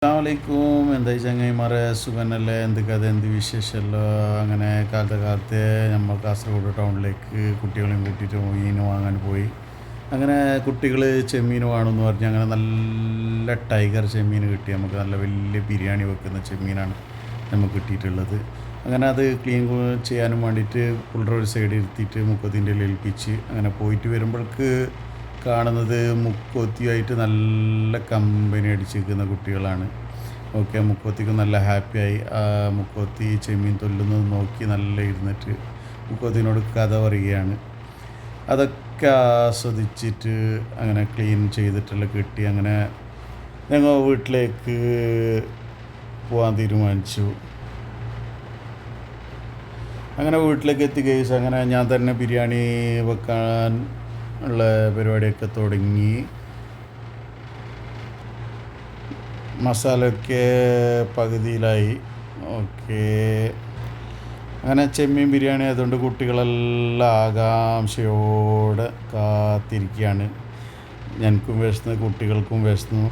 അസ്സലാമലൈക്കും. എന്തായി ചങ്ങായിമാരെ, സുഖനല്ലേ? എന്ത് കഥ, എന്ത് വിശേഷമല്ലോ? അങ്ങനെ കാലത്തെ നമ്മൾ കാസർഗോഡ് ടൗണിലേക്ക് കുട്ടികളെയും കൂട്ടിയിട്ട് മീൻ വാങ്ങാൻ പോയി. അങ്ങനെ കുട്ടികൾ ചെമ്മീൻ വേണമെന്ന് പറഞ്ഞ് അങ്ങനെ നല്ല ടൈഗർ ചെമ്മീൻ കിട്ടി. നമുക്ക് നല്ല വലിയ ബിരിയാണി വെക്കുന്ന ചെമ്മീനാണ് നമുക്ക് കിട്ടിയിട്ടുള്ളത്. അങ്ങനെ അത് ക്ലീൻ ചെയ്യാനും വേണ്ടിയിട്ട് പുള്ളർ ഒരു സൈഡ് ഇരുത്തിയിട്ട് മുക്കത്തിൻ്റെ ഏൽപ്പിച്ച് അങ്ങനെ പോയിട്ട് വരുമ്പോഴേക്ക് കാണുന്നത് മുക്കോത്തിയായിട്ട് നല്ല കമ്പനി അടിച്ച് നിൽക്കുന്ന കുട്ടികളാണ്. ഓക്കെ, മുക്കോത്തിക്ക് നല്ല ഹാപ്പിയായി. മുക്കോത്തി ചെമ്മീൻ തൊല്ലുന്നത് നോക്കി നല്ല ഇരുന്നിട്ട് മുക്കോത്തിനോട് കഥ പറയുകയാണ്. അതൊക്കെ ആസ്വദിച്ചിട്ട് അങ്ങനെ ക്ലീൻ ചെയ്തിട്ടുള്ള കിട്ടി. അങ്ങനെ ഞങ്ങൾ വീട്ടിലേക്ക് പോകാൻ തീരുമാനിച്ചു. അങ്ങനെ വീട്ടിലേക്ക് എത്തി കേസ് അങ്ങനെ ഞാൻ തന്നെ ബിരിയാണി വെക്കാൻ ഉള്ള പരിപാടിയൊക്കെ തുടങ്ങി. മസാലയൊക്കെ പകുതിയിലായി. ഓക്കെ, അങ്ങനെ ചെമ്മീൻ ബിരിയാണി ആയതുകൊണ്ട് കുട്ടികളെല്ലാം ആകാംക്ഷയോടെ കാത്തിരിക്കുകയാണ്. ഞങ്ങൾക്കും വിശന്നു, കുട്ടികൾക്കും വിശന്നു.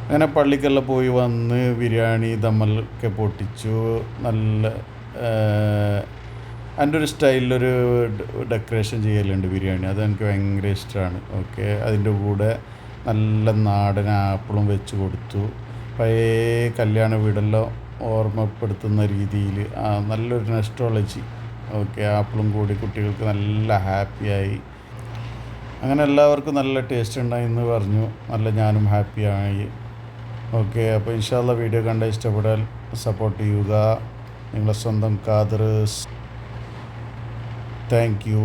അങ്ങനെ പള്ളിക്കെല്ലാം പോയി വന്ന് ബിരിയാണി ദമ്മലൊക്കെ പൊട്ടിച്ചു. നല്ല എൻ്റെ ഒരു സ്റ്റൈലിലൊരു ഡെക്കറേഷൻ ചെയ്യലുണ്ട് ബിരിയാണി, അതെനിക്ക് ഭയങ്കര ഇഷ്ടമാണ്. ഓക്കെ, അതിൻ്റെ കൂടെ നല്ല നാടൻ ആപ്പിളും വെച്ച് കൊടുത്തു. പഴയ കല്യാണ വീടെല്ലാം ഓർമ്മപ്പെടുത്തുന്ന രീതിയിൽ നല്ലൊരു നെസ്റ്റോളജി. ഓക്കെ, ആപ്പിളും കൂടി കുട്ടികൾക്ക് നല്ല ഹാപ്പിയായി. അങ്ങനെ എല്ലാവർക്കും നല്ല ടേസ്റ്റ് ഉണ്ടായി എന്ന് പറഞ്ഞു. നല്ല ഞാനും ഹാപ്പിയായി. ഓക്കെ, അപ്പോൾ ഇൻഷാ അല്ലാഹ് വീഡിയോ കണ്ട ഇഷ്ടപ്പെടാൻ സപ്പോർട്ട് ചെയ്യുക. നിങ്ങളെ സ്വന്തം ഖാദർ. Thank you.